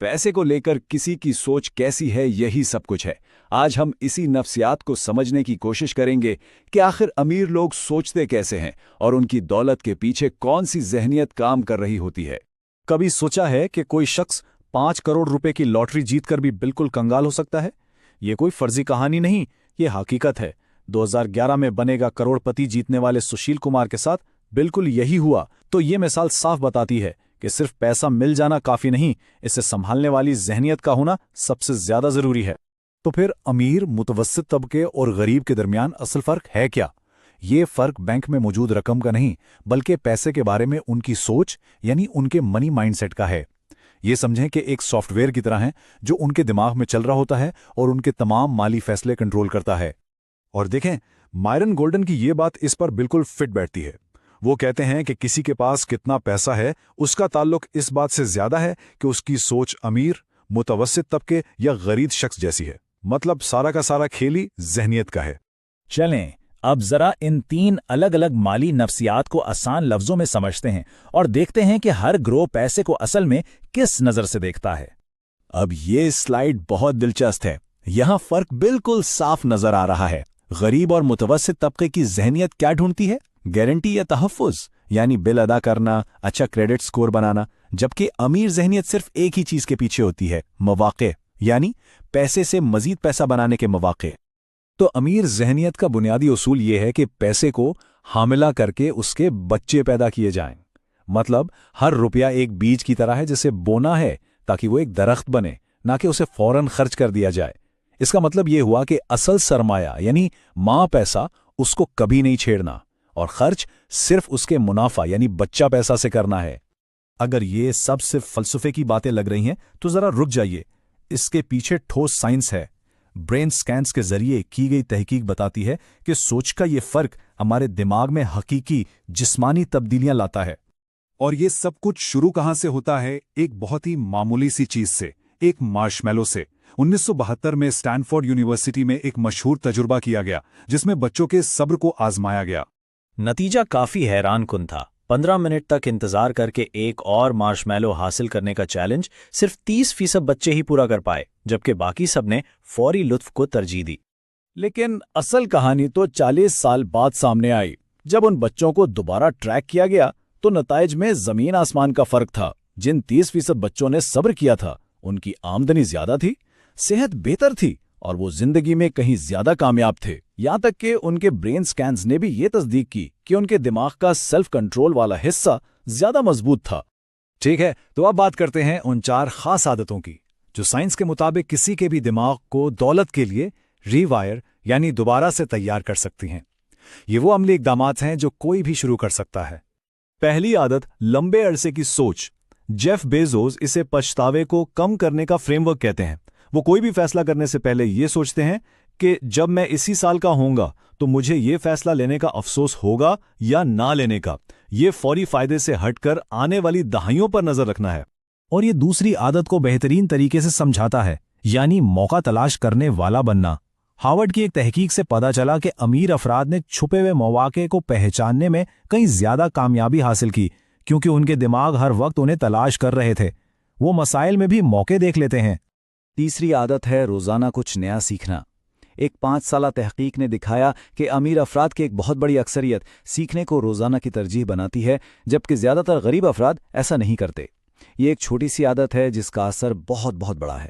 पैसे को लेकर किसी की सोच कैसी है, यही सब कुछ है। आज हम इसी नफ्सियात को समझने की कोशिश करेंगे कि आखिर अमीर लोग सोचते कैसे हैं और उनकी दौलत के पीछे कौन सी ज़हनियत काम कर रही होती है। कभी सोचा है कि कोई शख्स 5 करोड़ रुपए की लॉटरी जीतकर भी बिल्कुल कंगाल हो सकता है? ये कोई फर्जी कहानी नहीं, ये हकीकत है। 2011 में बनेगा करोड़पति जीतने वाले सुशील कुमार के साथ बिल्कुल यही हुआ। तो ये मिसाल साफ बताती है कि सिर्फ पैसा मिल जाना काफी नहीं, इसे संभालने वाली ज़हनियत का होना सबसे ज्यादा जरूरी है। तो फिर अमीर, मुतवस्सित तबके और गरीब के दरमियान असल फर्क है क्या? ये फर्क बैंक में मौजूद रकम का नहीं, बल्कि पैसे के बारे में उनकी सोच यानी उनके मनी माइंडसेट का है। ये समझें कि एक सॉफ्टवेयर की तरह है जो उनके दिमाग में चल रहा होता है और उनके तमाम माली फैसले कंट्रोल करता है। और देखें, मायरन गोल्डन की ये बात इस पर बिल्कुल फिट बैठती है। वो कहते हैं कि किसी के पास कितना पैसा है उसका ताल्लुक इस बात से ज्यादा है कि उसकी सोच अमीर, मुतवस्सित तबके या गरीब शख्स जैसी है। मतलब सारा का सारा खेल ही ज़हनियत का है। चलें अब जरा इन 3 अलग अलग माली नफ्सियात को आसान लफ्जों में समझते हैं और देखते हैं कि हर ग्रोह पैसे को असल में किस नजर से देखता है। अब ये स्लाइड बहुत दिलचस्प है। यहाँ फर्क बिल्कुल साफ नजर आ रहा है। गरीब और मुतवस्सित तबके की ज़हनियत क्या ढूंढती है? गारंटी या तहफ़्फ़ुज़, यानी बिल अदा करना, अच्छा क्रेडिट स्कोर बनाना। जबकि अमीर ज़हनियत सिर्फ एक ही चीज़ के पीछे होती है, मौक़े, यानी पैसे से मज़ीद पैसा बनाने के मौक़े। तो अमीर ज़हनियत का बुनियादी उसूल ये है कि पैसे को हामिला करके उसके बच्चे पैदा किए जाएं। मतलब हर रुपया एक बीज की तरह है जिसे बोना है ताकि वो एक दरख्त बने, ना कि उसे फ़ौरन खर्च कर दिया जाए। इसका मतलब ये हुआ कि असल सरमाया यानी माँ पैसा उसको कभी नहीं छेड़ना और खर्च सिर्फ उसके मुनाफा यानी बच्चा पैसा से करना है। अगर ये सब सिर्फ फलसफे की बातें लग रही हैं तो जरा रुक जाइए, इसके पीछे ठोस साइंस है। ब्रेन स्कैन्स के जरिए की गई तहकीक बताती है कि सोच का ये फर्क हमारे दिमाग में हकीकी जिस्मानी तब्दीलियां लाता है। और ये सब कुछ शुरू कहां से होता है? एक बहुत ही मामूली सी चीज से, एक मार्शमैलो से। 1972 में स्टैनफोर्ड यूनिवर्सिटी में एक मशहूर तजुर्बा किया गया जिसमें बच्चों के सब्र को आजमाया गया। नतीजा काफी हैरानकुन था। 15 मिनट तक इंतजार करके एक और मार्शमैलो हासिल करने का चैलेंज सिर्फ 30% बच्चे ही पूरा कर पाए, जबकि बाकी सब ने फौरी लुत्फ को तरजीह दी। लेकिन असल कहानी तो 40 साल बाद सामने आई। जब उन बच्चों को दोबारा ट्रैक किया गया तो नताइज में जमीन आसमान का फर्क था। जिन 30% बच्चों ने सब्र किया था उनकी आमदनी ज्यादा थी, सेहत बेहतर थी और वो जिंदगी में कहीं ज्यादा कामयाब थे। यहां तक कि उनके ब्रेन स्कैन्स ने भी ये तस्दीक की कि उनके दिमाग का सेल्फ कंट्रोल वाला हिस्सा ज्यादा मजबूत था। ठीक है, तो अब बात करते हैं उन 4 खास आदतों की जो साइंस के मुताबिक किसी के भी दिमाग को दौलत के लिए रीवायर यानी दोबारा से तैयार कर सकती हैं। ये वो अमली इक़दामात हैं जो कोई भी शुरू कर सकता है। पहली आदत, लंबे अरसे की सोच। जेफ बेजोस इसे पछतावे को कम करने का फ्रेमवर्क कहते हैं। वो कोई भी फैसला करने से पहले ये सोचते हैं कि जब मैं इसी साल का होऊंगा तो मुझे ये फैसला लेने का अफसोस होगा या ना लेने का। ये फौरी फायदे से हटकर आने वाली दहाइयों पर नजर रखना है। और ये दूसरी आदत को बेहतरीन तरीके से समझाता है, यानी मौका तलाश करने वाला बनना। हार्वर्ड की एक तहकीक से पता चला कि अमीर अफराद ने छुपे हुए मौके को पहचानने में कहीं ज्यादा कामयाबी हासिल की, क्योंकि उनके दिमाग हर वक्त उन्हें तलाश कर रहे थे। वो मसाइल में भी मौके देख लेते हैं। तीसरी आदत है रोजाना कुछ नया सीखना। एक 5 साला तहकीक ने दिखाया कि अमीर अफराद की एक बहुत बड़ी अक्सरियत सीखने को रोजाना की तरजीह बनाती है, जबकि ज्यादातर गरीब अफराद ऐसा नहीं करते। ये एक छोटी सी आदत है जिसका असर बहुत बहुत बड़ा है।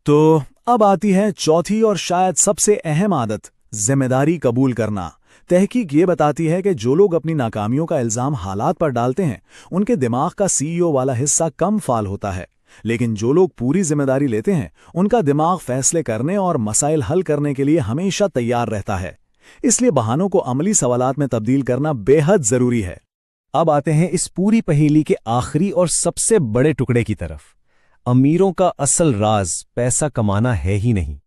तो अब आती है चौथी और शायद सबसे अहम आदत, जिम्मेदारी कबूल करना। तहकीक ये बताती है कि जो लोग अपनी नाकामियों का इल्जाम हालात पर डालते हैं उनके दिमाग का सीईओ वाला हिस्सा कम फाल होता है, लेकिन जो लोग पूरी जिम्मेदारी लेते हैं उनका दिमाग फैसले करने और मसाइल हल करने के लिए हमेशा तैयार रहता है। इसलिए बहानों को अमली सवालात में तब्दील करना बेहद जरूरी है। अब आते हैं इस पूरी पहेली के आखिरी और सबसे बड़े टुकड़े की तरफ। अमीरों का असल राज पैसा कमाना है ही नहीं।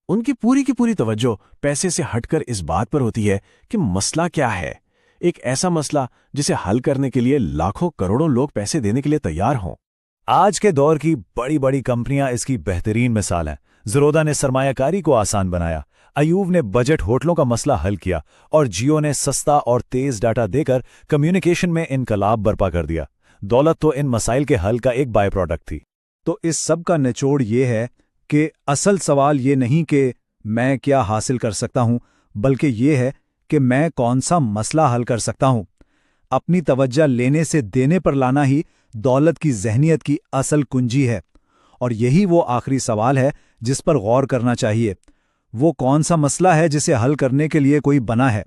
उनकी पूरी की पूरी तवज्जो पैसे से हटकर इस बात पर होती है कि मसला क्या है। एक ऐसा मसला जिसे हल करने के लिए लाखों करोड़ों लोग पैसे देने के लिए तैयार हों। आज के दौर की बड़ी बड़ी कंपनियां इसकी बेहतरीन मिसाल हैं। ज़रोदा ने सरमायाकारी को आसान बनाया, अयूब ने बजट होटलों का मसला हल किया और जियो ने सस्ता और तेज डाटा देकर कम्युनिकेशन में इनकलाब बर्पा कर दिया। दौलत तो इन मसाइल के हल का एक बाय प्रोडक्ट थी। تو اس سب کا نچوڑ یہ ہے کہ اصل سوال یہ نہیں کہ میں کیا حاصل کر سکتا ہوں، بلکہ یہ ہے کہ میں کون سا مسئلہ حل کر سکتا ہوں۔ اپنی توجہ لینے سے دینے پر لانا ہی دولت کی ذہنیت کی اصل کنجی ہے، اور یہی وہ آخری سوال ہے جس پر غور کرنا چاہیے۔ وہ کون سا مسئلہ ہے جسے حل کرنے کے لیے کوئی بنا ہے؟